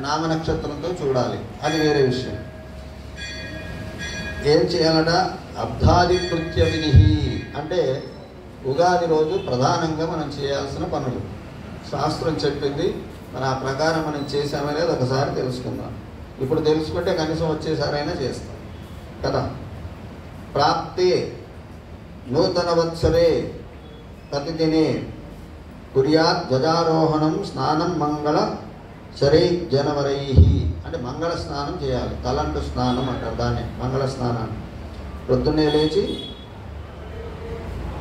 నామనక్షత్రంతో చూడాలి, అది వేరే విషయం. ఏం చేయాలట? అబ్ధాదికృత్య విధి అంటే ఉగాది రోజు ప్రధానంగా మనం చేయాల్సిన పనులు శాస్త్రం చెప్పింది. మరి ఆ ప్రకారం మనం చేసామనేది ఒకసారి తెలుసుకుందాం. ఇప్పుడు తెలుసుకుంటే కనీసం వచ్చేసారైనా చేస్తాం కదా. ప్రాప్తే నూతన వత్సరే ప్రతిదినే కుర్యాత్ ధ్వజారోహణం స్నానం మంగళ శరై జనవరై అంటే మంగళ స్నానం చేయాలి. తలంటు స్నానం అంటారు దాన్ని, మంగళ స్నానాన్ని. ప్రొద్దున్నే లేచి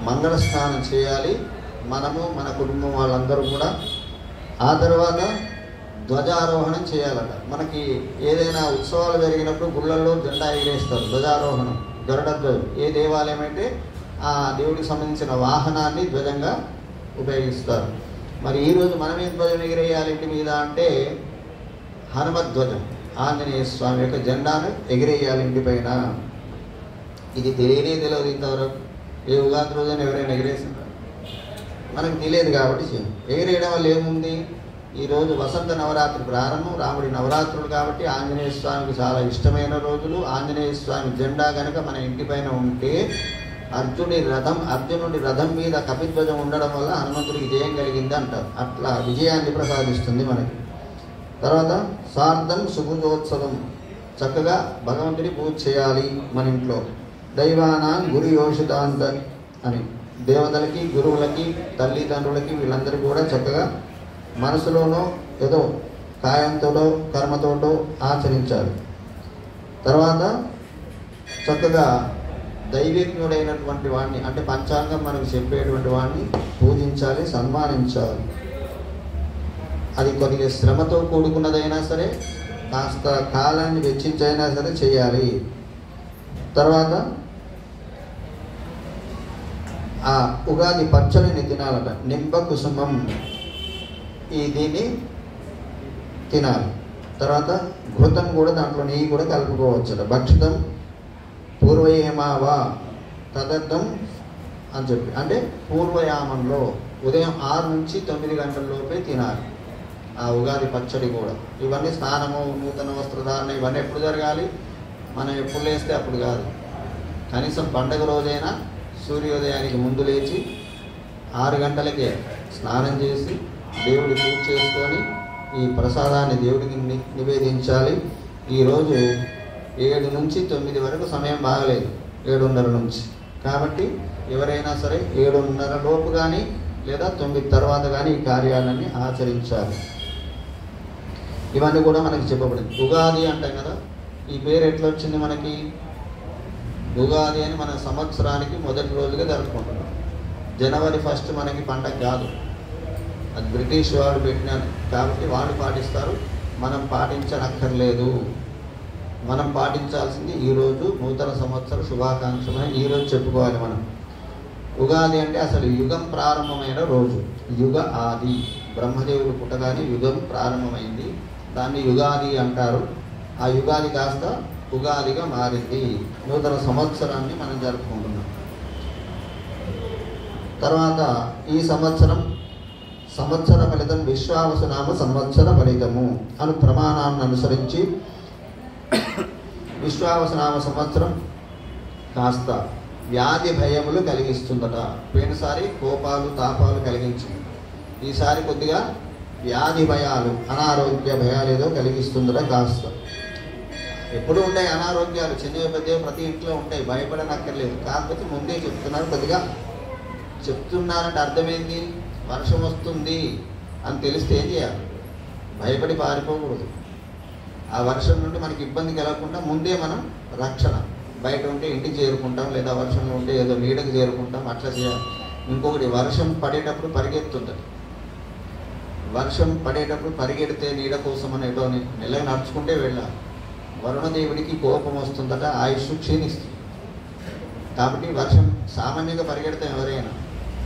మంగళ స్నానం చేయాలి మనము, మన కుటుంబం వాళ్ళందరూ కూడా. ఆ తర్వాత ధ్వజారోహణం చేయాలట. మనకి ఏదైనా ఉత్సవాలు జరిగినప్పుడు గుళ్ళల్లో జెండా ఎగిరేస్తారు, ధ్వజారోహణం, గరుడ ధ్వజం. ఏ దేవాలయం అంటే ఆ దేవుడికి సంబంధించిన వాహనాన్ని ధ్వజంగా ఉపయోగిస్తారు. మరి ఈరోజు మనం ఏం ధ్వజం ఎగిరేయాలి ఇంటి మీద అంటే హనుమధ్వజం, ఆంజనేయ స్వామి యొక్క జెండాను ఎగిరేయాలి ఇంటిపైన. ఇది తెలియదు ఇంతవరకు. ఏ ఉగాది రోజున ఎవరైనా ఎగిరేసిందా? మనకు తెలియదు కాబట్టి ఎగిరేయడం వల్ల ఏముంది? ఈరోజు వసంత నవరాత్రి ప్రారంభం, రాముడి నవరాత్రులు కాబట్టి ఆంజనేయ స్వామికి చాలా ఇష్టమైన రోజులు. ఆంజనేయ స్వామి జెండా కనుక మన ఇంటిపైన ఉంటే అర్జునుడి రథం మీద కపిధ్వజం ఉండడం వల్ల హనుమంతుడికి జయం కలిగింది అంటారు. అట్లా విజయాన్ని ప్రసాదిస్తుంది మనకి. తర్వాత సార్థం సుభుజోత్సవం, చక్కగా భగవంతుడి పూజ చేయాలి మన ఇంట్లో. దైవానాం గురు యోషితాంత అని దేవతలకి, గురువులకి, తల్లిదండ్రులకి వీళ్ళందరికీ కూడా చక్కగా మనసులోనో ఏదో కాయంతోటో కర్మతోటో ఆచరించాలి. తర్వాత చక్కగా దైవజ్ఞుడైనటువంటి వాడిని అంటే పంచాంగం మనకు చెప్పేటువంటి వాడిని పూజించాలి, సన్మానించాలి. అది కొద్దిగా శ్రమతో కూడుకున్నదైనా సరే, కాస్త కాలాన్ని వెచ్చించైనా సరే చేయాలి. తర్వాత ఆ ఉగాది పచ్చడిని తినాలట. నింబ కుసుమం దీన్ని తినాలి. తర్వాత ఘృతం కూడా, దాంట్లో నెయ్యి కూడా కలుపుకోవచ్చట. భక్షితం పూర్వయేమావా తదర్థం అని చెప్పి అంటే పూర్వయామంలో ఉదయం 6 నుంచి 9 గంటల లోపే తినాలి ఆ ఉగాది పచ్చడి కూడా. ఇవన్నీ స్నానము, నూతన వస్త్రధారణ ఇవన్నీ ఎప్పుడు జరగాలి? మనం ఎప్పుడు లేస్తే అప్పుడు కాదు. కనీసం పండగ రోజైనా సూర్యోదయానికి ముందు లేచి 6 గంటలకే స్నానం చేసి దేవుడి పూజ చేసుకొని ఈ ప్రసాదాన్ని దేవుడికి నివేదించాలి. ఈరోజు 7 నుంచి 9 వరకు సమయం బాగలేదు, 7:30 నుంచి. కాబట్టి ఎవరైనా సరే 7:30 లోపు కానీ లేదా 9 తర్వాత కానీ ఈ కార్యాలన్నీ ఆచరించాలి. ఇవన్నీ కూడా మనకి చెప్పబడింది. ఉగాది అంటాం కదా, ఈ పేరు ఎట్లా వచ్చింది మనకి? ఉగాది అని మన సంవత్సరానికి మొదటి రోజుగా జరుపుకుంటున్నాం. జనవరి 1 మనకి పండగ కాదు, అది బ్రిటిష్ వాడు పెట్టినారు కాబట్టి వాళ్ళు పాటిస్తారు, మనం పాటించనక్కర్లేదు. మనం పాటించాల్సింది ఈరోజు నూతన సంవత్సర శుభాకాంక్షలు ఈరోజు చెప్పుకోవాలి మనం. ఉగాది అంటే అసలు యుగం ప్రారంభమైన రోజు, యుగ ఆది. బ్రహ్మదేవుడు పుట్టగానే యుగం ప్రారంభమైంది, దాన్ని యుగాది అంటారు. ఆ యుగాది కాస్త ఉగాదిగా మారింది. నూతన సంవత్సరాన్ని మనం జరుపుకుంటున్నాం. తర్వాత ఈ సంవత్సర ఫలితం విశ్వావసునామ సంవత్సర ఫలితము అను ప్రమాణాన్ని అనుసరించి విశ్వావసునామ సంవత్సరం కాస్త వ్యాధి భయములు కలిగిస్తుందట. పోయినసారి కోపాలు తాపాలు కలిగించింది, ఈసారి కొద్దిగా వ్యాధి భయాలు, అనారోగ్య భయాలు ఏదో కలిగిస్తుందట. కాస్త ఎప్పుడు ఉంటాయి అనారోగ్యాలు, చిన్న పెద్ద ప్రతి ఇంట్లో ఉంటాయి, భయపడనక్కర్లేదు. కాకపోతే ముందే చెప్తున్నారు. కొద్దిగా చెప్తున్నారంటే అర్థమైంది, వర్షం వస్తుంది అని తెలిస్తే ఏం చేయాలి? భయపడి పారిపోకూడదు. ఆ వర్షం నుండి మనకి ఇబ్బంది కలగకుండా ముందే మనం రక్షణ, బయట ఉంటే ఇంటికి చేరుకుంటాం, లేదా వర్షంలో ఉంటే ఏదో నీడకు చేరుకుంటాం, అట్లా చేయాలి. ఇంకొకటి, వర్షం పడేటప్పుడు పరిగెత్తుంటుంది. వర్షం పడేటప్పుడు పరిగెడితే నీడ కోసం అని ఏదో నెలగా నడుచుకుంటే వెళ్ళాలి. వరుణదేవుడికి కోపం వస్తుందట, ఆయుష్ క్షీణిస్తుంది. కాబట్టి వర్షం సామాన్యంగా పరిగెడతాం ఎవరైనా,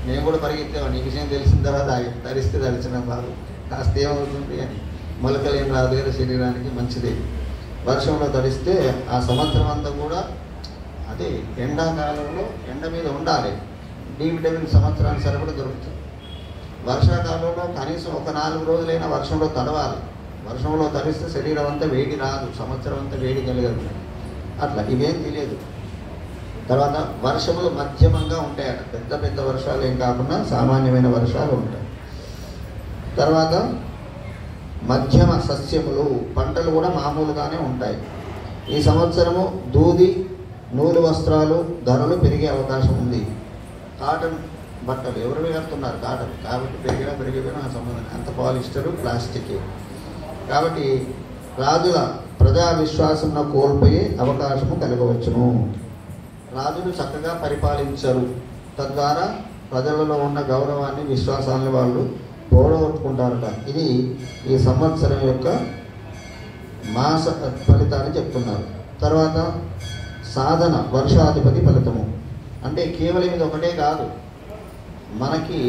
నేను కూడా పరిగెత్తేవాడిని. ఈ విషయం తెలిసిన తర్వాత తరిస్తే తడిచిన బాధ కాస్త ఏమవుతుంది అని, మొలకలు ఏం రాదు కదా శరీరానికి, మంచిది. వర్షంలో తడిస్తే ఆ సంవత్సరం అంతా కూడా అదే ఎండాకాలంలో ఎండ మీద ఉండాలి, డి విటమిన్ సంవత్సరానికి సరిపడా దొరుకుతుంది. వర్షాకాలంలో కనీసం ఒక 4 రోజులైనా వర్షంలో తడవాలి. వర్షంలో తడిస్తే శరీరం అంతా వేడి రాదు, సంవత్సరం అంతా వేడి కలగదు. అట్లా ఇవేం తెలియదు. తర్వాత వర్షములు మధ్యమంగా ఉంటాయట, పెద్ద పెద్ద వర్షాలు ఏం కాకుండా సామాన్యమైన వర్షాలు ఉంటాయి. తర్వాత మధ్యమ సస్యములు, పంటలు కూడా మామూలుగానే ఉంటాయి. ఈ సంవత్సరము దూది నూలు వస్త్రాలు ధరలు పెరిగే అవకాశం ఉంది. కాటన్ బట్టలు ఎవరు కడుతున్నారు కాటన్, కాబట్టి పెరిగిపోయినా ఆ సంబంధం, అంత పాలిస్టరు ప్లాస్టిక్. కాబట్టి రాజుల ప్రజా విశ్వాసంను కోల్పోయే అవకాశము కలగవచ్చును. రాజులు చక్కగా పరిపాలించరు, తద్వారా ప్రజలలో ఉన్న గౌరవాన్ని విశ్వాసాన్ని వాళ్ళు పోగొట్టుకుంటారట. ఇది ఈ సంవత్సరం యొక్క మాస ఫలితాన్ని చెప్తున్నారు. తర్వాత సాధన వర్షాధిపతి ఫలితము అంటే కేవలం ఇది ఒకటే కాదు, మనకి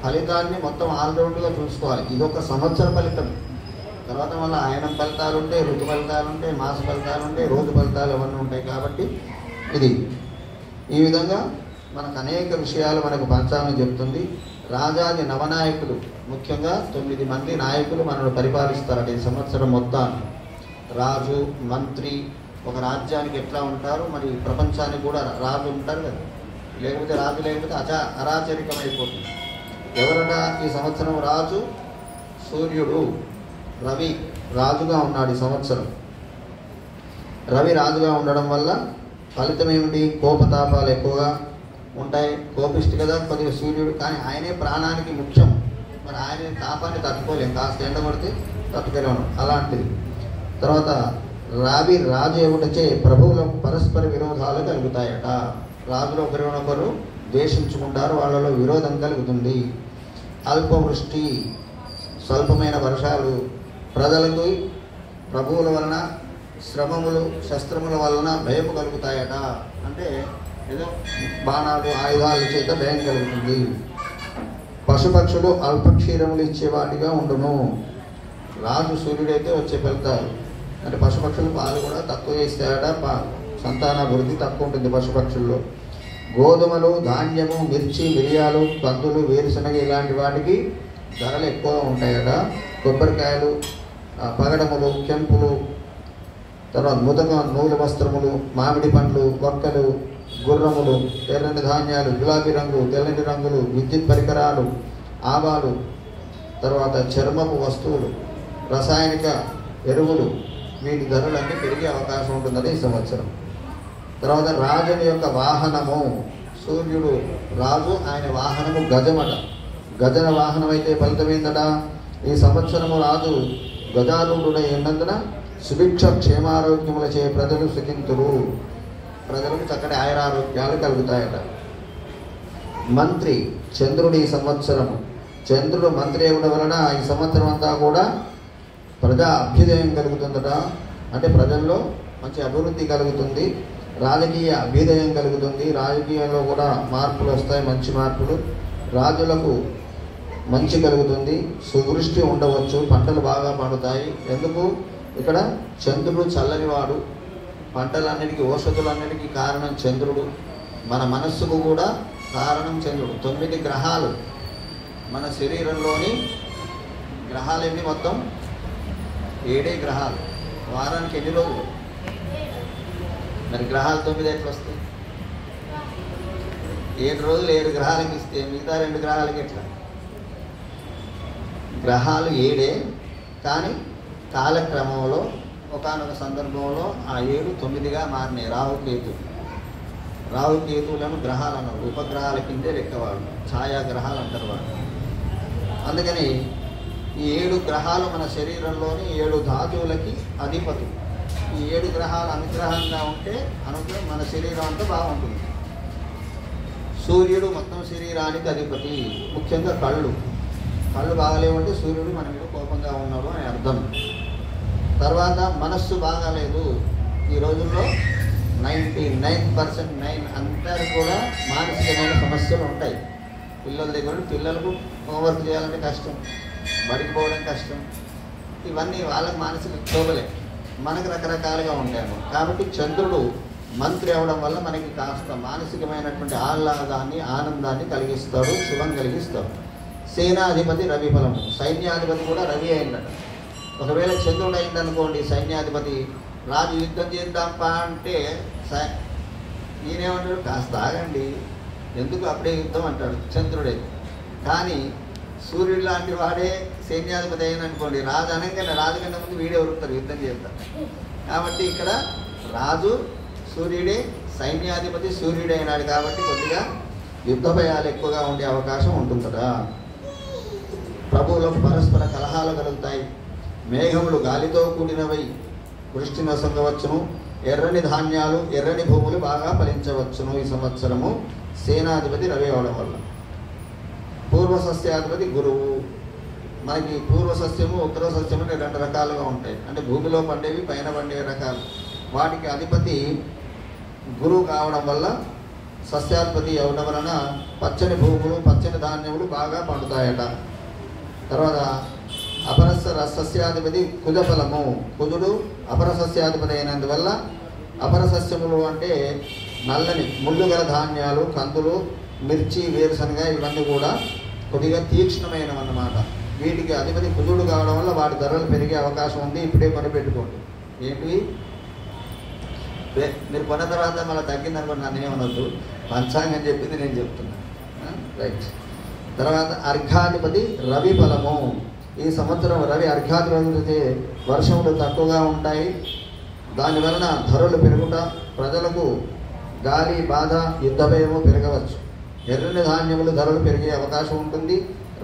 ఫలితాన్ని మొత్తం ఆల్రౌండ్గా చూసుకోవాలి. ఇదొక సంవత్సర ఫలితం. తర్వాత మళ్ళీ ఆయనం ఫలితాలు ఉంటాయి, ఋతు ఫలితాలు ఉంటాయి, మాస ఫలితాలు ఉంటాయి, రోజు ఫలితాలు అవన్నీ ఉంటాయి. కాబట్టి ఇది ఈ విధంగా మనకు అనేక విషయాలు మనకు పంచాంగం చెప్తుంది. రాజాది నవనాయకులు ముఖ్యంగా 9 మంది నాయకులు మనల్ని పరిపాలిస్తారట ఈ సంవత్సరం మొత్తాన్ని. రాజు, మంత్రి, ఒక రాజ్యానికి ఎట్లా ఉంటారు, మరి ప్రపంచానికి కూడా రాజు ఉంటారు కదా, లేకపోతే రాజు లేకపోతే అరాచరికం అయిపోతుంది. ఎవరట ఈ సంవత్సరం రాజు? సూర్యుడు, రవి రాజుగా ఉన్నాడు ఈ సంవత్సరం. రవి రాజుగా ఉండడం వల్ల ఫలితం ఏమిటి? కోపతాపాలు ఎక్కువగా ఉంటాయి. కోపిష్టి కదా కొద్దిగా సూర్యుడు, కానీ ఆయనే ప్రాణానికి ముఖ్యం. మరి ఆయన తాపాన్ని తట్టుకోలేం, కాస్త ఎండ కొడితే తట్టుకోలేము అలాంటిది. తర్వాత రావి రాజు ఏమిటచే ప్రభువులకు పరస్పర విరోధాలు కలుగుతాయట. రాజులు ఒకరినొకరు ద్వేషించుకుంటారు, వాళ్ళలో విరోధం కలుగుతుంది. అల్పవృష్టి, స్వల్పమైన వర్షాలు, ప్రజలకు ప్రభువుల వలన శ్రమములు శస్త్రముల వలన భయం కలుగుతాయట. అంటే ఏదో బాణాలు ఆయుధాల చేత భయం కలుగుతుంది. పశుపక్షులు అల్పక్షీరములు ఇచ్చేవాటిగా ఉండును. రాజు సూర్యుడైతే వచ్చే ఫలితాలు అంటే పశుపక్షులు పాలు కూడా తక్కువ ఇస్తాయట, సంతానాభివృద్ధి తక్కువ ఉంటుంది పశుపక్షుల్లో. గోధుమలు, ధాన్యము, మిర్చి, మిరియాలు, కందులు, వేరుశనగ ఇలాంటి వాటికి ధరలు ఎక్కువ ఉంటాయట. కొబ్బరికాయలు, పగడములు, కెంపులు, తర్వాత ముతక నూలు వస్త్రములు, మామిడి పండ్లు, వక్కలు, గుర్రములు, ఎర్రని ధాన్యాలు, గులాబీ రంగు, తెల్లని రంగులు, విద్యుత్ పరికరాలు, ఆవాలు, తర్వాత చర్మపు వస్తువులు, రసాయనిక ఎరువులు, వీటి ధరలన్నీ పెరిగే అవకాశం ఉంటుందని ఈ సంవత్సరం. తర్వాత రాజుని యొక్క వాహనము, సూర్యుడు రాజు, ఆయన వాహనము గజమట. గజన వాహనం అయితే ఫలితం ఏందట? ఈ సంవత్సరము రాజు గజారూఢుడై ఉన్నందున సుభిక్ష క్షేమారోగ్యములచే ప్రజలు సుఖింతురు. ప్రజలకు చక్కటి ఆయురారోగ్యాలు కలుగుతాయట. మంత్రి చంద్రుడు ఈ సంవత్సరము, చంద్రుడు మంత్రి అవ్వడం వలన ఈ సంవత్సరం అంతా కూడా ప్రజా అభ్యుదయం కలుగుతుందట. అంటే ప్రజల్లో మంచి అభివృద్ధి కలుగుతుంది, రాజకీయ అభ్యుదయం కలుగుతుంది, రాజకీయంలో కూడా మార్పులు వస్తాయి, మంచి మార్పులు. రాజులకు మంచి కలుగుతుంది, సువృష్టి ఉండవచ్చు, పంటలు బాగా పండుతాయి. ఎందుకు? ఇక్కడ చంద్రుడు చల్లనివాడు, పంటలన్నిటికీ ఔషధులన్నిటికీ కారణం చంద్రుడు, మన మనస్సుకు కూడా కారణం చంద్రుడు. 9 గ్రహాలు మన శరీరంలోని గ్రహాలు ఎన్ని? మొత్తం 7 గ్రహాలు. వారానికి ఎన్ని రోజులు? మరి గ్రహాలు 9 ఎట్లా వస్తాయి? 7 రోజులు 7 గ్రహాలకి ఇస్తే మిగతా 2 గ్రహాలకి ఎట్లా? గ్రహాలు 7 కానీ కాలక్రమంలో ఒకానొక సందర్భంలో ఆ 7 9గా మారినాయి. రాహుకేతువులను గ్రహాలు అన్నారు, ఉపగ్రహాల కిందే లెక్కవాడు, ఛాయాగ్రహాలు అంటారు వాడు. అందుకని ఈ 7 గ్రహాలు మన శరీరంలోని 7 ధాతువులకి అధిపతులు. ఈ 7 గ్రహాలు అనుగ్రహంగా ఉంటే అనుగ్రహం మన శరీరం అంతా బాగుంటుంది. సూర్యుడు మొత్తం శరీరానికి అధిపతి, ముఖ్యంగా కళ్ళు బాగాలేవంటే సూర్యుడు మన మీద కోపంగా ఉన్నాడు అని అర్థం. తర్వాత మనస్సు బాగాలేదు. ఈ రోజుల్లో 99% అందరూ కూడా మానసికమైన సమస్యలు ఉంటాయి. పిల్లల దగ్గర పిల్లలకు హోంవర్క్ చేయాలంటే కష్టం, బడికి పోవడం కష్టం, ఇవన్నీ వాళ్ళకి మానసిక క్షోభలే, మనకు రకరకాలుగా ఉంటాయి. కాబట్టి చంద్రుడు మంత్రి అవడం వల్ల మనకి కాస్త మానసికమైనటువంటి ఆహ్లాదాన్ని ఆనందాన్ని కలిగిస్తాడు, శుభం కలిగిస్తాడు. సేనాధిపతి రవి ఫలము, సైన్యాధిపతి కూడా రవి అయిందట. ఒకవేళ చంద్రుడు అయిందనుకోండి సైన్యాధిపతి, రాజు యుద్ధం చేద్దాంపా అంటే ఈయనేమంటాడు, కాస్త ఆగండి, ఎందుకు అప్పుడే యుద్ధం అంటాడు చంద్రుడే. కానీ సూర్యుడు లాంటి వాడే సైన్యాధిపతి అయిందనుకోండి, రాజు అనగానే రాజు కన్నా ముందు వీడే ఉరుకుతారు యుద్ధం చేస్తారు. కాబట్టి ఇక్కడ రాజు సూర్యుడే, సైన్యాధిపతి సూర్యుడే అయినాడు కాబట్టి కొద్దిగా యుద్ధ భయాలు ఎక్కువగా ఉండే అవకాశం ఉంటుందా. ప్రభువులకు పరస్పర కలహాలు కలుగుతాయి. మేఘములు గాలితో కూడినవై వృష్టి నొసంగవచ్చును. ఎర్రని ధాన్యాలు ఎర్రని భూములు బాగా ఫలించవచ్చును. ఈ సంవత్సరము సేనాధిపతి రవి అవడం వల్ల. పూర్వసస్యాధిపతి గురువు. మనకి పూర్వసస్యము ఉత్తర సస్యము అంటే 2 రకాలుగా ఉంటాయి. అంటే భూమిలో పండేవి, పైన పండే రకాలు. వాటికి అధిపతి గురువు కావడం వల్ల, సస్యాధిపతి అవడం వలన పచ్చని భూములు పచ్చని ధాన్యములు బాగా పండుతాయట. తర్వాత అపర సస్యాధిపతి కుజఫలము. కుజుడు అపర సస్యాధిపతి అయినందువల్ల అపర సస్యములు అంటే నల్లని ముళ్ళు గల ధాన్యాలు, కందులు, మిర్చి, వేరుశనగ ఇవన్నీ కూడా కొద్దిగా తీక్ష్ణమైనవన్నమాట. వీటికి అధిపతి కుజుడు కావడం వల్ల వాటి ధరలు పెరిగే అవకాశం ఉంది. ఇప్పుడే కొనిపెట్టుకోండి. ఏంటివి మీరు కొన్న తర్వాత మళ్ళీ తగ్గిందనుకోండి నన్ను ఏమనొద్దు, పంచాంగం చెప్పింది నేను చెప్తున్నా. రైట్. తర్వాత అర్ఘాధిపతి రవి ఫలము. ఈ సంవత్సరం రవి అర్ఘాధిపతి వర్షములు తక్కువగా ఉంటాయి. దానివలన ధరలు పెరుగుట, ప్రజలకు గాలి బాధ యుద్ధ భయము పెరగవచ్చు. ఎర్రని ధాన్యములు ధరలు పెరిగే అవకాశం ఉంటుంది.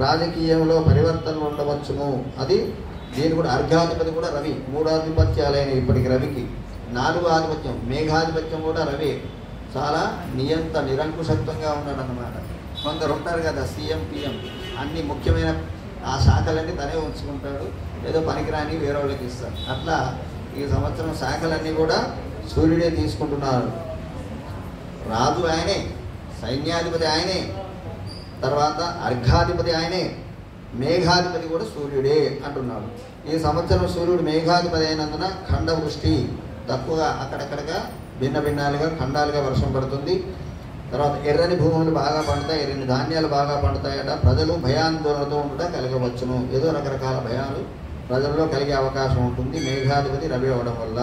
రాజకీయంలో పరివర్తనలు ఉండవచ్చును. అది దీని కూడా అర్ఘాధిపతి కూడా రవి. 3 ఆధిపత్యాలైన ఇప్పటికి రవికి 4వ ఆధిపత్యం మేఘాధిపత్యం కూడా రవి. చాలా నిరంకుశత్వంగా ఉన్నాడు అన్నమాట. కొందరు ఉంటారు కదా సీఎం పిఎం, అన్ని ముఖ్యమైన ఆ శాఖలన్నీ తనే ఉంచుకుంటాడు, ఏదో పనికిరాని వేరే వాళ్ళకి ఇస్తాడు. అట్లా ఈ సంవత్సరం శాఖలన్నీ కూడా సూర్యుడే తీసుకుంటున్నారు. రాజు ఆయనే, సైన్యాధిపతి ఆయనే, తర్వాత అర్ఘాధిపతి ఆయనే, మేఘాధిపతి కూడా సూర్యుడే అంటున్నాడు. ఈ సంవత్సరం సూర్యుడు మేఘాధిపతి అయినందున ఖండవృష్టి తక్కువగా అక్కడక్కడగా భిన్న భిన్నాలుగా ఖండాలుగా వర్షం పడుతుంది. తర్వాత ఎర్రని భూములు బాగా పండుతాయి, ఎర్రని ధాన్యాలు బాగా పండుతాయట. ప్రజలు భయాందోళనతో ఉండటం కలగవచ్చును. ఏదో రకరకాల భయాలు ప్రజల్లో కలిగే అవకాశం ఉంటుంది మేఘాధిపతి రవి అవ్వడం వల్ల.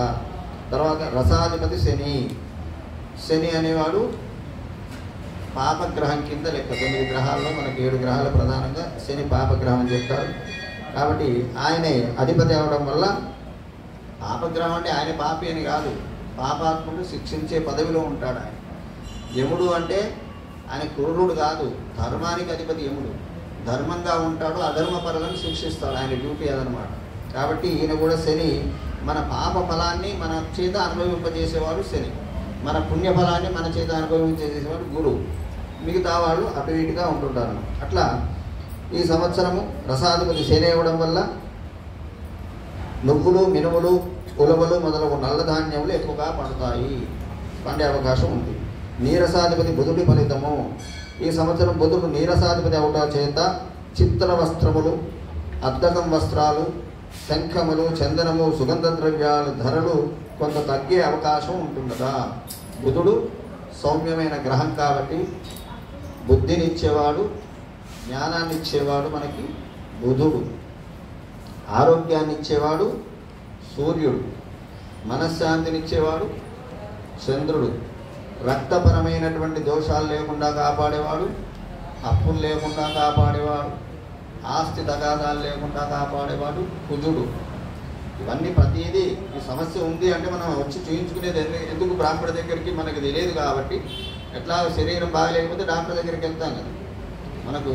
తర్వాత రసాధిపతి శని. శని అనేవాడు పాపగ్రహం కింద లెక్క. 9 గ్రహాల్లో మనకి 7 గ్రహాలు ప్రధానంగా శని పాపగ్రహం అని చెప్తారు. కాబట్టి ఆయనే అధిపతి అవడం వల్ల, పాపగ్రహం అంటే ఆయన పాపి అని కాదు, పాపాత్ముడు శిక్షించే పదవిలో ఉంటాడు ఆయన. యముడు అంటే ఆయన క్రూరుడు కాదు, ధర్మానికి అధిపతి యముడు. ధర్మంగా ఉంటాడు, అధర్మ పరులను శిక్షిస్తాడు, ఆయన డ్యూటీ అదనమాట. కాబట్టి ఈయన కూడా శని మన పాప ఫలాన్ని మన చేత అనుభవింపజేసేవాడు శని, మన పుణ్యఫలాన్ని మన చేత అనుభవించేసేవాడు గురువు. మిగతా వాళ్ళు అటు ఇటుగా ఉంటుంటారు. అట్లా ఈ సంవత్సరము రసాధిపతి శని అవ్వడం వల్ల నువ్వులు, మినుములు, ఉలవలు మొదలగు నల్ల ధాన్యములు ఎక్కువగా పండే అవకాశం ఉంది. నీరసాధిపతి బుధుడి ఫలితము. ఈ సంవత్సరం బుధుడు నీరసాధిపతి అవటం చేత చిత్ర వస్త్రములు, అద్దకం వస్త్రాలు, శంఖములు, చందనము, సుగంధ ద్రవ్యాలు ధరలు కొంత తగ్గే అవకాశం ఉంటుందా. బుధుడు సౌమ్యమైన గ్రహం కాబట్టి బుద్ధినిచ్చేవాడు, జ్ఞానాన్ని ఇచ్చేవాడు మనకి బుధుడు. ఆరోగ్యాన్ని ఇచ్చేవాడు సూర్యుడు. మనశ్శాంతినిచ్చేవాడు చంద్రుడు. రక్తపరమైనటువంటి దోషాలు లేకుండా కాపాడేవాడు, అప్పులు లేకుండా కాపాడేవాడు, ఆస్తి తగాదాలు లేకుండా కాపాడేవాడు కుజుడు. ఇవన్నీ ప్రతిదీ ఈ సమస్య ఉంది అంటే మనం వచ్చి చూయించుకునేది ఎందుకు బ్రాహ్మణ దగ్గరికి మనకు తెలియదు కాబట్టి. ఎట్లా శరీరం బాగలేకపోతే డాక్టర్ దగ్గరికి వెళ్తాం కదా, మనకు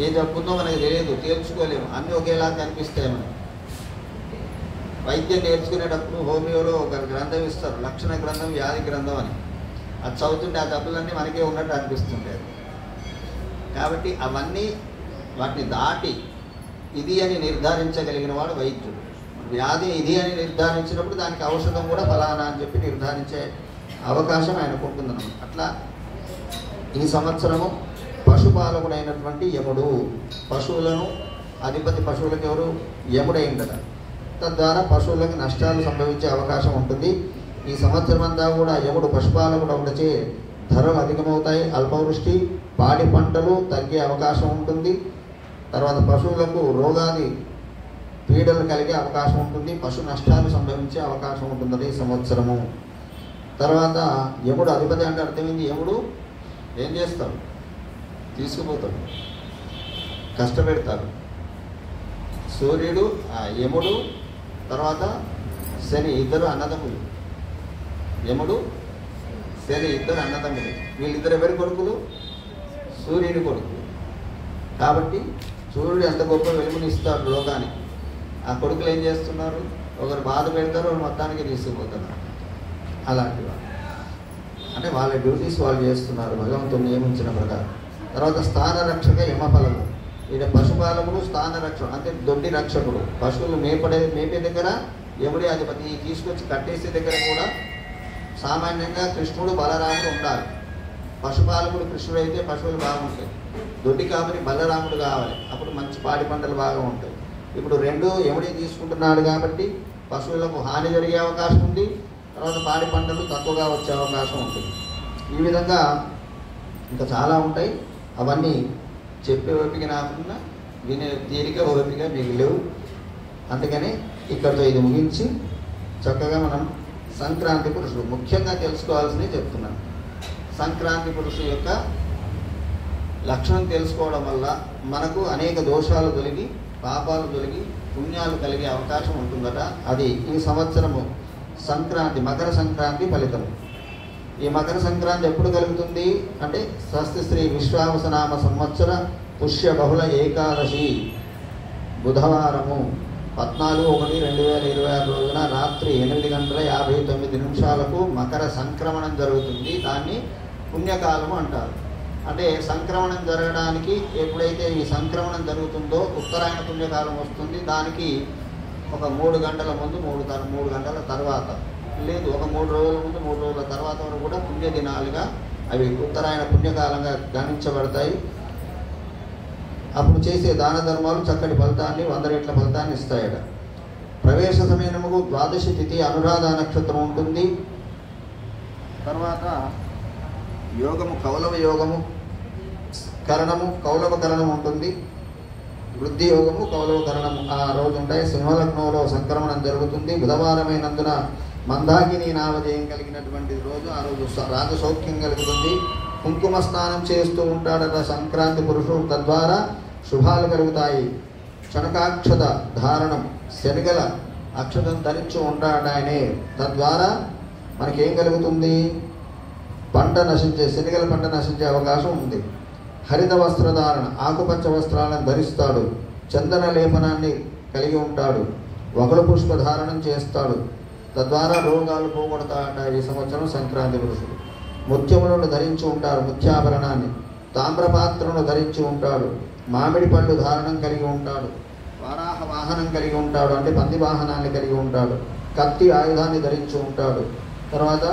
ఏ జబ్బుందో మనకు తెలియదు, తేల్చుకోలేము, అన్నీ ఒకేలా కనిపిస్తాయి. మనం వైద్యం నేర్చుకునేటప్పుడు హోమియోలో ఒక గ్రంథం ఇస్తారు, లక్షణ గ్రంథం, వ్యాధి గ్రంథం అని. అది చదువుతుంటే ఆ జబ్బులన్నీ మనకే ఉన్నట్టు అనిపిస్తుంటాయి. కాబట్టి అవన్నీ వాటిని దాటి ఇది అని నిర్ధారించగలిగిన వాడు వైద్యుడు. వ్యాధి ఇది అని నిర్ధారించినప్పుడు దానికి ఔషధం కూడా ఫలానా అని చెప్పి నిర్ధారించే అవకాశం ఆయనకు ఉంటుందన్నమాట. అట్లా ఈ సంవత్సరము పశుపాలకుడైనటువంటి యముడు. పశువులను అధిపతి పశువులకు ఎవరు? యముడైందట. తద్వారా పశువులకు నష్టాలు సంభవించే అవకాశం ఉంటుంది. ఈ సంవత్సరం అంతా కూడా యముడు పశుపాలకుడు ఉండచే ధరలు అధికమవుతాయి. అల్పవృష్టి, పాడి పంటలు తగ్గే అవకాశం ఉంటుంది. తర్వాత పశువులకు రోగాది పీడలు కలిగే అవకాశం ఉంటుంది, పశు నష్టాలు సంభవించే అవకాశం ఉంటుంది ఈ సంవత్సరము. తర్వాత యముడు అధిపతి అంటే అర్థమైంది. యముడు ఏం చేస్తాడు? తీసుకుపోతాడు, కష్టపెడతాడు. సూర్యుడు, యముడు, తర్వాత శని, ఇద్దరు అన్నదమ్ములు. యముడు, శని ఇద్దరు అన్నదమ్ములు. వీళ్ళిద్దరు ఎవరి కొడుకులు? సూర్యుని కొడుకులు. కాబట్టి సూర్యుడు ఎంత గొప్ప వెలుగునిస్తాడు లోకానికి. ఆ కొడుకులు ఏం చేస్తున్నారు? ఒకరు బాధ పెడతారు, ఒకరు మొత్తానికి తీసుకుపోతున్నారు. అలాంటి వాళ్ళు అంటే వాళ్ళ డ్యూటీస్ వాళ్ళు చేస్తున్నారు భగవంతుడు నియమించిన ప్రకారం. తర్వాత స్థాన రక్షక యమఫలము. ఈయన పశుపాలకుడు, స్థాన రక్షకుడు అంటే దొడ్డి రక్షకుడు. పశువులు మేపే దగ్గర యముడి అధిపతి. తీసుకొచ్చి కట్టేసే దగ్గర కూడా సామాన్యంగా కృష్ణుడు బలరాముడు ఉండాలి. పశుపాలకుడు కృష్ణుడు అయితే పశువులు బాగుంటాయి. దొడ్డి కాపరి బలరాముడు కావాలి, అప్పుడు మంచి పాడి పంటలు బాగా ఉంటాయి. ఇప్పుడు రెండు యముడి తీసుకుంటున్నాడు కాబట్టి పశువులకు హాని జరిగే అవకాశం ఉంది, తర్వాత పాడి పంటలు తక్కువగా వచ్చే అవకాశం ఉంటుంది. ఈ విధంగా ఇంకా చాలా ఉంటాయి. అవన్నీ చెప్పే ఓపిక నాకున్నా వినే తీరిక ఓపిక మీకు లేవు. అందుకని ఇక్కడితో ఇది ముగించి చక్కగా మనం సంక్రాంతి పురుషుడు ముఖ్యంగా తెలుసుకోవాల్సినవి చెప్తున్నాను. సంక్రాంతి పురుషుడు యొక్క లక్షణం తెలుసుకోవడం వల్ల మనకు అనేక దోషాలు తొలగి, పాపాలు తొలగి, పుణ్యాలు కలిగే అవకాశం ఉంటుందట. అది ఈ సంవత్సరము సంక్రాంతి, మకర సంక్రాంతి ఫలితం. ఈ మకర సంక్రాంతి ఎప్పుడు కలుగుతుంది అంటే స్వస్తి శ్రీ విశ్వావసనామ సంవత్సర పుష్య బహుళ ఏకాదశి బుధవారము 14/1/2026 రోజున రాత్రి 8:59 మకర సంక్రమణం జరుగుతుంది. దాన్ని పుణ్యకాలము అంటారు. అంటే సంక్రమణం జరగడానికి ఎప్పుడైతే ఈ సంక్రమణం జరుగుతుందో ఉత్తరాయణ పుణ్యకాలం వస్తుంది. దానికి ఒక 3 గంటల ముందు, 3 గంటల తర్వాత, లేదు ఒక 3 రోజుల ముందు, 3 రోజుల తర్వాత వరకు కూడా పుణ్య దినాలుగా అవి ఉత్తరాయణ పుణ్యకాలంగా గణించబడతాయి. అప్పుడు చేసే దాన ధర్మాలు చక్కటి ఫలితాన్ని, 100 రెట్ల ఫలితాన్ని ఇస్తాయట. ప్రవేశ సమయముకు ద్వాదశి తిథి అనురాధ నక్షత్రం ఉంటుంది. తర్వాత యోగము కౌలవ యోగము, కరణము కౌలవ కరణం ఉంటుంది. వృద్ధి యోగము కౌలవ కరణము ఆ రోజు ఉంటాయి. సింహలగ్నంలో సంక్రమణం జరుగుతుంది. బుధవారమైనందున మందాకిని నామధేయం కలిగినటువంటి రోజు. ఆ రోజు రాజసౌఖ్యం కలుగుతుంది. కుంకుమ స్నానం చేస్తూ ఉంటాడట సంక్రాంతి పురుషుడు. తద్వారా శుభాలు కలుగుతాయి. చనకాక్షత ధారణం, శనగల అక్షతం ధరించి ఉంటాడు ఆయనే. తద్వారా మనకేం కలుగుతుంది? పంట నశించే, శనగల పంట నశించే అవకాశం ఉంది. హరిత వస్త్రధారణ, ఆకుపచ్చ వస్త్రాలను ధరిస్తాడు. చందన లేపనాన్ని కలిగి ఉంటాడు. వగళ పుష్ప ధారణం చేస్తాడు. తద్వారా రోగాలు పోగొడతాడట ఈ సంవత్సరం సంక్రాంతి పురుషుడు. ముత్యములను ధరించి ఉంటాడు, ముత్యాభరణాన్ని. తామ్రపాత్రను ధరించి ఉంటాడు. మామిడి పళ్ళు ధారణం కలిగి ఉంటాడు. వారాహ వాహనం కలిగి ఉంటాడు, అంటే పంది వాహనాన్ని కలిగి ఉంటాడు. కత్తి ఆయుధాన్ని ధరించి ఉంటాడు. తర్వాత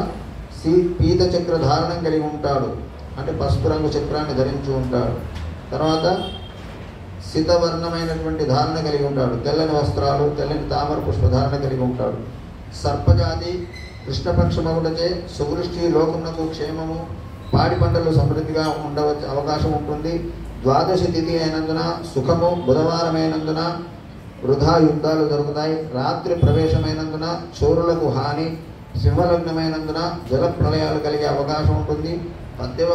పీత చక్ర ధారణం కలిగి ఉంటాడు, అంటే పసుపు రంగు చక్రాన్ని ధరించి ఉంటాడు. తర్వాత శితవర్ణమైనటువంటి ధారణ కలిగి ఉంటాడు. తెల్లని వస్త్రాలు, తెల్లని తామర పుష్ప ధారణ కలిగి ఉంటాడు. సర్పజాతి కృష్ణపక్షమగుటచే సువృష్టి, లోకమునకు క్షేమము, పాడి పంటలు సమృద్ధిగా ఉండవచ్చు అవకాశం ఉంటుంది. ద్వాదశి తిథి అయినందున సుఖము, బుధవారమైనందున వృధా యుద్ధాలు జరుగుతాయి. రాత్రి ప్రవేశమైనందున చోరులకు హాని, సింహలగ్నమైనందున జల ప్రళయాలు కలిగే అవకాశం ఉంటుంది. 18వ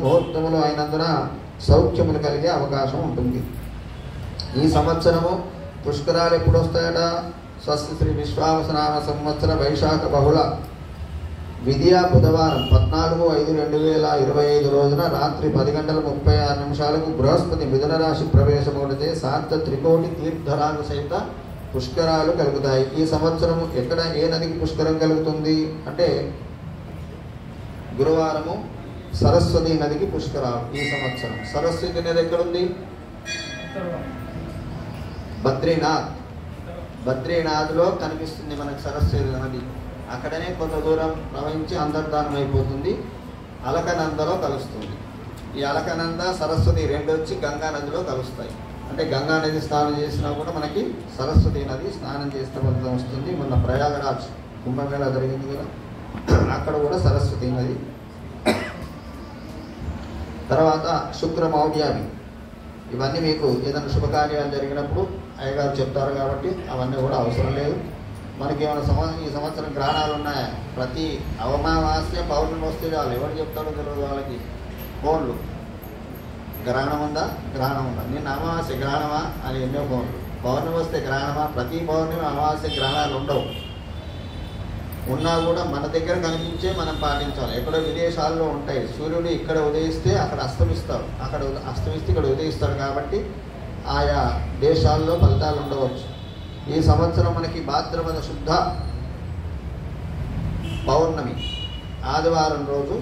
ముహూర్తములు అయినందున సౌఖ్యములు కలిగే అవకాశం ఉంటుంది. ఈ సంవత్సరము పుష్కరాలు ఎప్పుడు వస్తాయట? స్వస్తి శ్రీ విశ్వావసనామ సంవత్సర వైశాఖ బహుళ విద్యా బుధవారం 14/5/2025 రోజున రాత్రి 10:36 బృహస్పతి మిథున రాశి ప్రవేశమవుతే సార్థ త్రికోటి తీర్థరాజు సహిత పుష్కరాలు కలుగుతాయి. ఈ సంవత్సరము ఎక్కడ ఏ నదికి పుష్కరం కలుగుతుంది అంటే గురువారము సరస్వతి నదికి పుష్కరాలు ఈ సంవత్సరం. సరస్వతి నది ఎక్కడుంది? బద్రీనాథ్లో కనిపిస్తుంది మనకు సరస్వతి నది. అక్కడనే కొంత దూరం ప్రవహించి అంతర్ధానం అయిపోతుంది. అలకనందలో కలుస్తుంది. ఈ అలకనంద సరస్వతి రెండు వచ్చి గంగా నదిలో కలుస్తాయి. అంటే గంగా నది స్నానం చేసినా కూడా మనకి సరస్వతి నది స్నానం చేసిన ఫలితం వస్తుంది. మొన్న ప్రయాగరాజ్ కుంభమేళా జరిగింది కదా, అక్కడ కూడా సరస్వతి నది. తర్వాత శుక్రమౌఢ్యాన్ని, ఇవన్నీ మీకు ఏదైనా శుభకార్యాలు జరిగినప్పుడు అయ్యగారు చెప్తారు కాబట్టి అవన్నీ కూడా అవసరం లేదు. మనకి ఏమైనా ఈ సంవత్సరం గ్రహణాలు ఉన్నాయా? ప్రతి అమావాస్య పౌర్ణమి వస్తే చాలు. ఎవరు చెప్తారో తెలియదు వాళ్ళకి ఫోన్లు. గ్రహణం ఉందా, గ్రహణం ఉందా, నిన్న అమావాస్య గ్రహణమా అని ఎన్నో ఫోన్లు. పౌర్ణమి వస్తే గ్రహణమా? ప్రతి పౌర్ణమి అమావాస్య గ్రహణాలు ఉండవు. ఉన్నా కూడా మన దగ్గర కనిపించే మనం పాటించాలి. ఎక్కడో విదేశాల్లో ఉంటాయి. సూర్యుడు ఇక్కడ ఉదయిస్తే అక్కడ అస్తమిస్తాడు, అక్కడ అస్తమిస్తే ఇక్కడ ఉదయిస్తాడు. కాబట్టి ఆయా దేశాల్లో ఫలితాలు ఉండవచ్చు. ఈ సంవత్సరం మనకి భాద్రపద శుద్ధ పౌర్ణమి ఆదివారం రోజు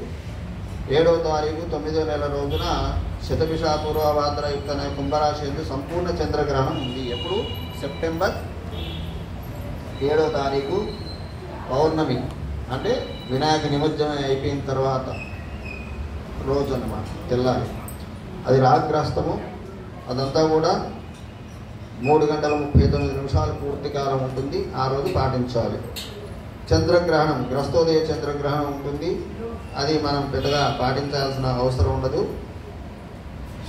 7వ తారీఖు 9వ నెల రోజున శతభిష పూర్వభాద్రయుక్త కుంభరాశి ఎందు సంపూర్ణ చంద్రగ్రహణం ఉంది. ఎప్పుడు? సెప్టెంబర్ 7వ తారీఖు పౌర్ణమి, అంటే వినాయక నిమజ్జనం అయిపోయిన తర్వాత రోజు అన్నమాట, తెల్లారి. అది రాగ్రస్తము. అదంతా కూడా 3 గంటల 39 నిమిషాలు పూర్తి కాలం ఉంటుంది. ఆ రోజు పాటించాలి. చంద్రగ్రహణం, గ్రస్తోదయ చంద్రగ్రహణం ఉంటుంది. అది మనం పెద్దగా పాటించాల్సిన అవసరం ఉండదు.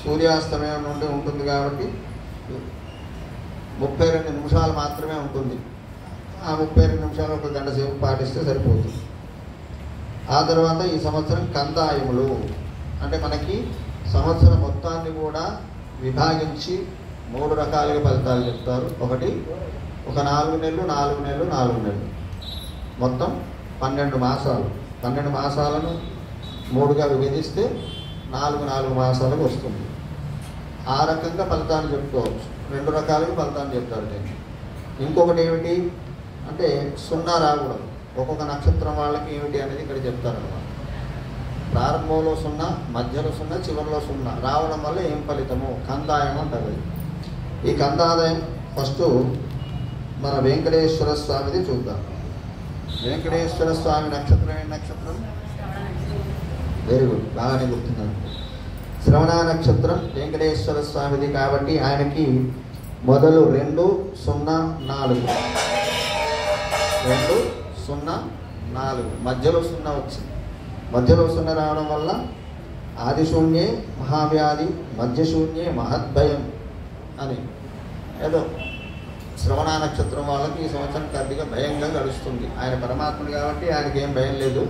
సూర్యాస్తమయం నుండి ఉంటుంది కాబట్టి 32 నిమిషాలు మాత్రమే ఉంటుంది. ఆ 32 నిమిషాలు 1 గంట సేపు పాటిస్తే సరిపోతుంది. ఆ తర్వాత ఈ సంవత్సరం కందాయములు, అంటే మనకి సంవత్సరం మొత్తాన్ని కూడా విభాగించి 3 రకాలుగా ఫలితాలు చెప్తారు. ఒకటి, ఒక 4 నెలలు 4 నెలలు 4 నెలలు, మొత్తం 12 మాసాలు. 12 మాసాలను 3గా విభజిస్తే 4 మాసాలకు వస్తుంది. ఆ రకంగా ఫలితాన్ని చెప్పుకోవచ్చు. 2 రకాలుగా ఫలితాన్ని చెప్తారు దీన్ని. ఇంకొకటి ఏమిటి అంటే 0 రాకూడదు. ఒక్కొక్క నక్షత్రం వాళ్ళకి ఏమిటి అనేది ఇక్కడ చెప్తారన్నమాట. ప్రారంభంలో 0, మధ్యలో 0, చివరిలో 0 రావడం వల్ల ఏం ఫలితము? కందాయం అంటారు. ఈ కందాదాయం ఫస్ట్ మన వెంకటేశ్వర స్వామిది చూద్దాం. వెంకటేశ్వర స్వామి నక్షత్రం ఏ నక్షత్రం? వెరీ గుడ్, బాగానే గుర్తున్నాను. శ్రవణ నక్షత్రం వెంకటేశ్వర స్వామిది కాబట్టి ఆయనకి మొదలు 204 204 మధ్యలో 0 వచ్చింది. మధ్యలో 0 రావడం వల్ల ఆదిశూన్యే మహావ్యాధి, మధ్యశూన్యే మహద్భయం అని ఏదో శ్రవణ నక్షత్రం వాళ్ళకి ఈ సంవత్సరం కొద్దిగా భయంగా గడుస్తుంది. ఆయన పరమాత్ముడు కాబట్టి ఆయనకి ఏం భయం లేదు.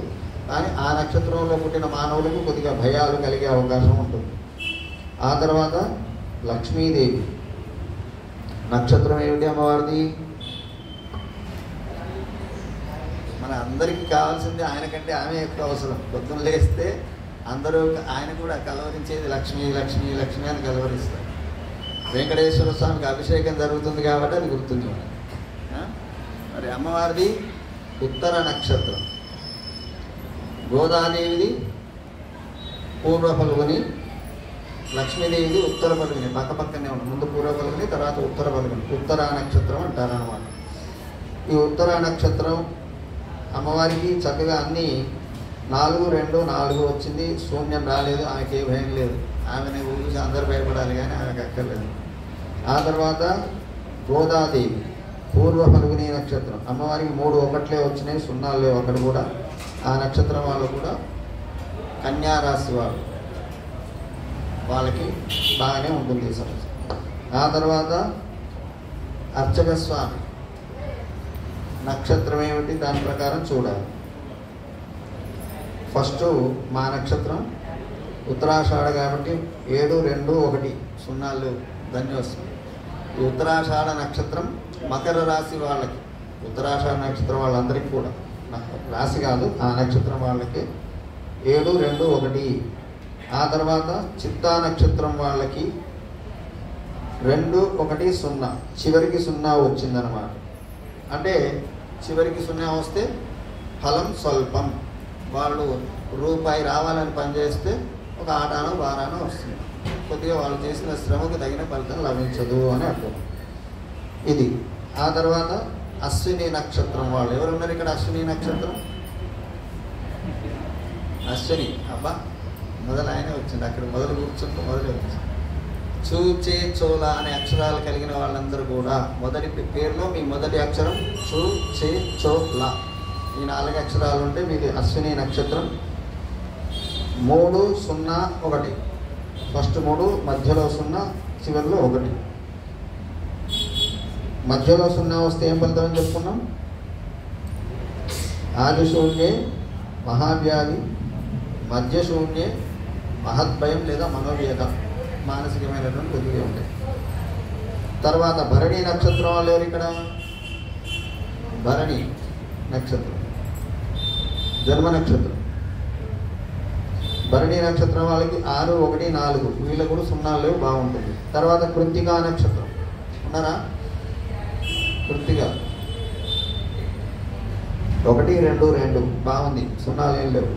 కానీ ఆ నక్షత్రంలో పుట్టిన మానవులకు కొద్దిగా భయాలు కలిగే అవకాశం ఉంటుంది. ఆ తర్వాత లక్ష్మీదేవి నక్షత్రం ఏమిటి అమ్మవారిది? మన అందరికీ కావాల్సింది ఆయనకంటే ఆమె ఎక్కువ అవసరం. పొద్దున్న లేస్తే అందరూ ఆయన కూడా కలవరించేది లక్ష్మీ లక్ష్మీ లక్ష్మీ అని కలవరిస్తారు. వెంకటేశ్వర స్వామికి అభిషేకం జరుగుతుంది కాబట్టి అది గుర్తుంది మనకి. మరి అమ్మవారిది ఉత్తర నక్షత్రం, గోదాదేవిది పూర్వ ఫల్గుని, లక్ష్మీదేవిది ఉత్తర ఫల్గుని. పక్కనే ఉంది. ముందు పూర్వ ఫల్గుని, తర్వాత ఉత్తర ఫల్గుని. ఉత్తరా నక్షత్రం అంటారన్నమాట. ఈ ఉత్తరా నక్షత్రం అమ్మవారికి చక్కగా అన్నీ 4, 2, 4 వచ్చింది. శూన్యం రాలేదు. ఆమెకి ఏ భయం లేదు. ఆమెను ఊసి అందరూ భయపడాలి కానీ ఆమెకు అక్కర్లేదు. ఆ తర్వాత గోదాదేవి పూర్వ ఫల్గుని నక్షత్రం. అమ్మవారికి 3 ఒకట్లే వచ్చినాయి, 0 లేవు అక్కడ కూడా. ఆ నక్షత్రం వాళ్ళు కూడా కన్యారాశి వాళ్ళు, వాళ్ళకి బాగానే ఉంటుంది ఈ సంవత్సరం. ఆ తర్వాత అర్చక స్వామి నక్షత్రం ఏమిటి? దాని ప్రకారం చూడాలి. ఫస్ట్ మా నక్షత్రం ఉత్తరాషాఢ కాబట్టి 7, 2, 1 0 ధన్య వస్తుంది. ఈ ఉత్తరాషాఢ నక్షత్రం మకర రాశి వాళ్ళకి, ఉత్తరాషాఢ నక్షత్రం వాళ్ళందరికీ కూడా, రాశి కాదు ఆ నక్షత్రం వాళ్ళకి 7, 2, 1. ఆ తర్వాత చిత్తా నక్షత్రం వాళ్ళకి 2, 1, 0 చివరికి 0 వచ్చిందనమాట. అంటే చివరికి 0 వస్తే ఫలం స్వల్పం. వాళ్ళు రూపాయి రావాలని పనిచేస్తే ఒక ఆటానో బారానో వస్తుంది. కొద్దిగా వాళ్ళు చేసిన శ్రమకు తగిన ఫలితం లభించదు అని అర్థం. ఇది. ఆ తర్వాత అశ్విని నక్షత్రం వాళ్ళు ఎవరున్నారు ఇక్కడ? అశ్విని నక్షత్రం, అశ్విని అబ్బా మొదలు ఆయనే వచ్చింది. అక్కడ మొదలు కూర్చుంటూ మొదలు వచ్చింది. చూచే చోళ అనే అక్షరాలు కలిగిన వాళ్ళందరూ కూడా మొదటి పేరులో మీ మొదటి అక్షరం చూ చే చో లా, ఈ 4 అక్షరాలు ఉంటే మీది అశ్విని నక్షత్రం. 3, 0, 1 ఫస్ట్ 3, మధ్యలో 0, చివరిలో 1. మధ్యలో సున్నా వస్తే ఏం ఫలితం అని చెప్పుకున్నాం? ఆది శూన్యే మహావ్యాధి, మధ్య శూన్యే మహద్భయం లేదా మనోవ్యత, మానసికమైనటువంటి కొద్దిగా ఉంటాయి. తర్వాత భరణి నక్షత్రం వాళ్ళు ఎవరు ఇక్కడ? భరణి నక్షత్రం జన్మ నక్షత్రం. భరణి నక్షత్రం వాళ్ళకి 6, 1, 4 వీళ్ళకు కూడా సున్నాలు లేవు, బాగుంటుంది. తర్వాత కృత్తికా నక్షత్రం ఉన్నారా? కృత్తిక 1, 2, 2 బాగుంది, సున్నాలు ఏం లేవు.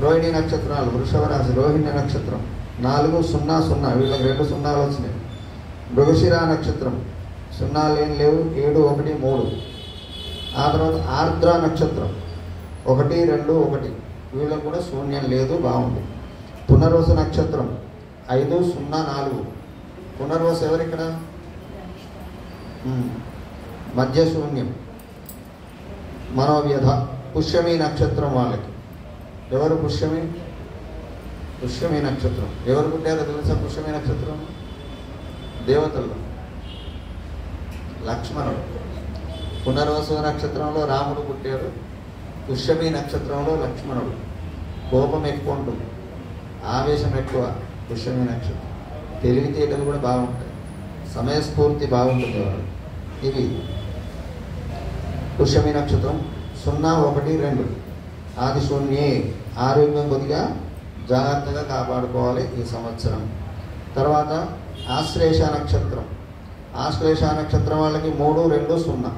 రోహిణి నక్షత్రాలు వృషభ రాశి, రోహిణి నక్షత్రం 4, 0, 0 వీళ్ళకి 2 సున్నాలు వచ్చినాయి. మృగశిర నక్షత్రం సున్నాలు ఏం లేవు, 7, 1, 3. ఆ తర్వాత ఆర్ద్ర నక్షత్రం 1, 2, 1 వీళ్ళకు కూడా శూన్యం లేదు, బాగుంది. పునర్వసు నక్షత్రం 5, 0, 4 పునర్వసు ఎవరు ఇక్కడ? మధ్య శూన్యం మనోవ్యధ. పుష్యమి నక్షత్రం వాళ్ళకి ఎవరు? పుష్యమి నక్షత్రం ఎవరు పుట్టారో తెలుసా? పుష్యమి నక్షత్రం దేవతల్లో లక్ష్మణుడు. పునర్వసు నక్షత్రంలో రాముడు పుట్టాడు, పుష్యమి నక్షత్రంలో లక్ష్మణుడు. కోపం ఎక్కువ ఉంటుంది, ఆవేశం ఎక్కువ పుష్యమి నక్షత్రం. తెలివితేటలు కూడా బాగుంటాయి, సమయస్ఫూర్తి బాగుంటుంది వాడు. ఇది పుష్యమి నక్షత్రం 0, 1, 2 ఆది శూన్యే. ఆరోగ్యం కొద్దిగా జాగ్రత్తగా కాపాడుకోవాలి ఈ సంవత్సరం. తర్వాత ఆశ్లేష నక్షత్రం. ఆశ్లేష నక్షత్రం వాళ్ళకి 3, 2, 0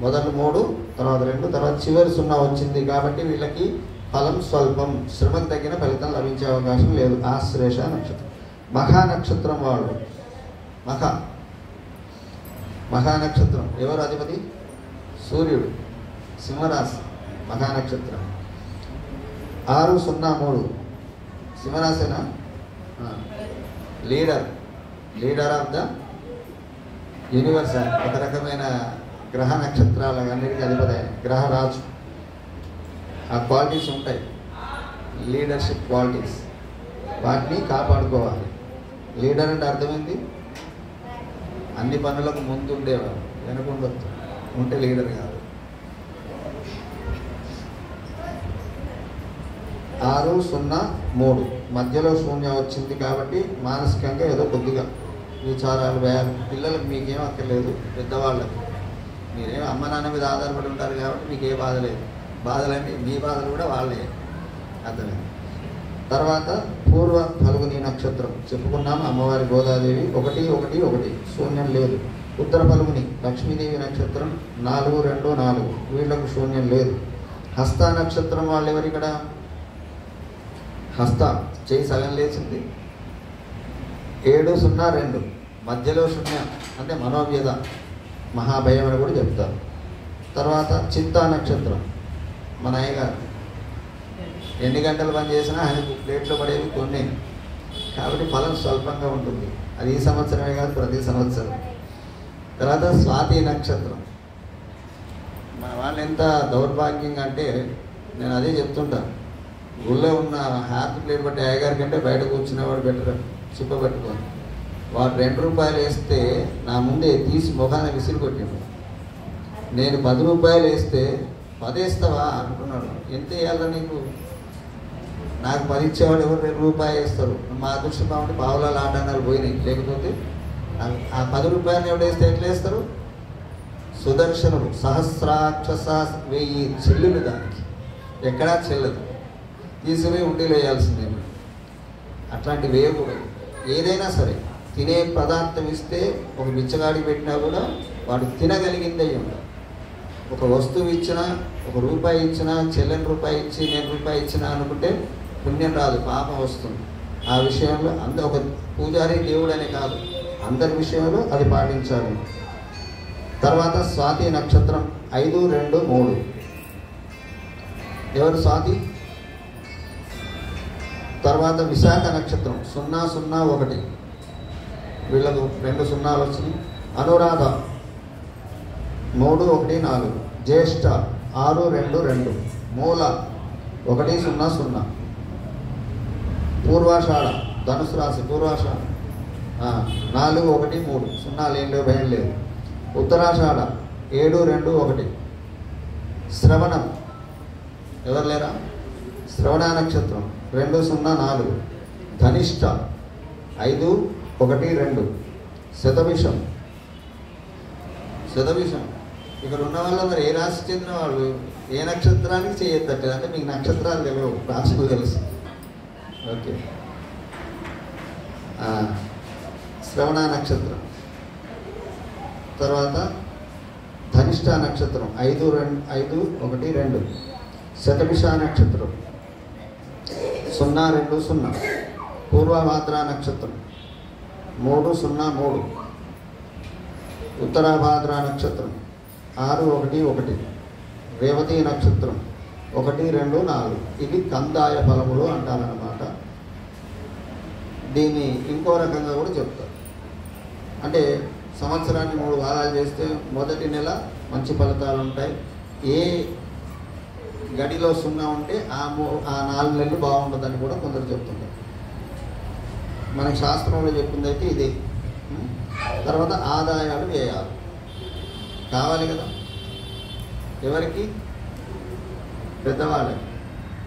మొదటి 3 తర్వాత 2 తర్వాత చివరి 0 వచ్చింది కాబట్టి వీళ్ళకి ఫలం స్వల్పం, శ్రమకు తగిన ఫలితం లభించే అవకాశం లేదు. ఆశ్లేష నక్షత్రం. మఖా నక్షత్రం వాళ్ళు మఖా నక్షత్రం ఎవరు అధిపతి? సూర్యుడు, సింహరాశి మఖా నక్షత్రం 6, 0, 3 సింహరాశినా? లీడర్ ఆఫ్ ద యూనివర్స్, ఒక రకమైన గ్రహ నక్షత్రాల అన్నిటికీ అధిపతి, గ్రహరాజు. ఆ క్వాలిటీస్ ఉంటాయి, లీడర్షిప్ క్వాలిటీస్, వాటిని కాపాడుకోవాలి. లీడర్ అంటే అర్థమైంది, అన్ని పనులకు ముందు ఉండేవారు, వెనుకుండొచ్చు ఉంటే లీడర్ కాదు. 6, 0, 3 మధ్యలో శూన్యం వచ్చింది కాబట్టి మానసికంగా ఏదో కొద్దిగా విచారాలు, భయాలు. పిల్లలకు మీకేం అక్కర్లేదు, పెద్దవాళ్ళకి మీరేం అమ్మ నాన్న మీద ఆధారపడి ఉంటారు కాబట్టి మీకు ఏ బాధ లేదు. బాధలన్నీ మీ బాధలు కూడా వాళ్ళే, అర్థమైంది. తర్వాత పూర్వ ఫల్గుని నక్షత్రం చెప్పుకున్నాము, అమ్మవారి గోదాదేవి 1, 1, 1 శూన్యం లేదు. ఉత్తర ఫల్గుని లక్ష్మీదేవి నక్షత్రం 4, 2, 4 వీళ్ళకు శూన్యం లేదు. హస్త నక్షత్రం వాళ్ళు ఎవరు ఇక్కడ? హస్త చేయి సగం లేచింది, 7, 0, 2 మధ్యలో శూన్యం అంటే మనోవ్యధ, మహాభయం అని కూడా చెప్తారు. తర్వాత చిత్తా నక్షత్రం మన అయ్యగారు ఎన్ని గంటలు పని చేసినా ఆయనకు ప్లేట్లో పడేవి కొన్ని, కాబట్టి ఫలం స్వల్పంగా ఉంటుంది. అది ఈ సంవత్సరమే కాదు, ప్రతి సంవత్సరం. తర్వాత స్వాతి నక్షత్రం మన వాళ్ళు ఎంత దౌర్భాగ్యంగా అంటే, నేను అదే చెప్తుంటాను, ఊళ్ళో ఉన్న హ్యాపీ ప్లేట్ బట్టి అయ్యగారి కంటే బయట కూర్చునేవాడు బెటర్, చిప్ప పట్టుకొని. వాడు 2 రూపాయలు వేస్తే నా ముందే తీసి ముఖాన్ని విసిరి కొట్టిండు. నేను 10 రూపాయలు వేస్తే 10 వేస్తావా అంటున్నాడు. ఎంత వేయాలా నీకు? నాకు 10 ఇచ్చేవాడు ఎవరు 2 రూపాయలు వేస్తారు. మా అదృష్టం కాబట్టి పావులాలు ఆటనాలు పోయినాయి, లేకపోతే ఆ 10 రూపాయలు ఎవడు వేస్తే ఎట్లా వేస్తారు? సుదర్శనుడు సహస్రాక్ష 1000 చెల్లులు దానికి, ఎక్కడా చెల్లదు, తీసుకుని ఉండిలో వేయాల్సిందే. అట్లాంటి వేయకూడదు. ఏదైనా సరే తినే పదార్థం ఇస్తే ఒక బిచ్చగాడికి పెట్టినా కూడా వాడు తినగలిగిందే ఉండాలి. ఒక వస్తువు ఇచ్చినా, 1 రూపాయి ఇచ్చినా, చెల్లని రూపాయి ఇచ్చి నేను రూపాయి ఇచ్చినా అనుకుంటే పుణ్యం రాదు, పాపం వస్తుంది. ఆ విషయంలో ఒక పూజారి దేవుడు అనే కాదు, అందరి విషయంలో అది పాటించాలి. తర్వాత స్వాతి నక్షత్రం 5, 2, 3 ఎవరు? స్వాతి. తర్వాత విశాఖ నక్షత్రం 0, 0, 1 వీళ్ళకు 2 సున్నాలు వచ్చినాయి. అనురాధ 3, 1, 4 జ్యేష్ఠ 6, 2, 2 మూల 1, 0, 0 పూర్వాషాఢ ధనుసు రాశి పూర్వాషాఢ 4, 1, 3 సున్నాలు ఏం లేవు, భయం లేదు. ఉత్తరాషాఢ 7, 2, 1. శ్రవణం ఎవరు లేరా? శ్రవణ నక్షత్రం 2, 0, 4. ధనిష్ట 5, 1, 2. శతభిషం ఇక్కడ ఉన్న వాళ్ళందరూ ఏ రాశి చెందిన వాళ్ళు ఏ నక్షత్రానికి చేయొద్దట. అంటే మీకు నక్షత్రాలు తెలియవు, రాశులు తెలుసు. ఓకే, శ్రవణ నక్షత్రం. తర్వాత ధనిష్ట నక్షత్రం 5, 1, 2. శతభిష నక్షత్రం 0, 2, 0. పూర్వభాద్ర నక్షత్రం 3, 0, 3. ఉత్తరాభాద్ర నక్షత్రం 6, 1, 1. రేవతి నక్షత్రం 1, 2, 4. ఇవి కందాయ ఫలములు అంటారన్నమాట. దీన్ని ఇంకో రకంగా కూడా చెప్తారు. అంటే సంవత్సరాన్ని 3 వారాలు చేస్తే మొదటి నెల మంచి ఫలితాలు ఉంటాయి. ఏ గడిలో 0 ఉంటే ఆ 4 నెలలు బాగుంటుందని కూడా కొందరు చెప్తుంటారు. మనకి శాస్త్రంలో చెప్పింది అయితే ఇదే. తర్వాత ఆదాయాలు వ్యయాలు కావాలి కదా ఎవరికి? పెద్దవాళ్ళకి.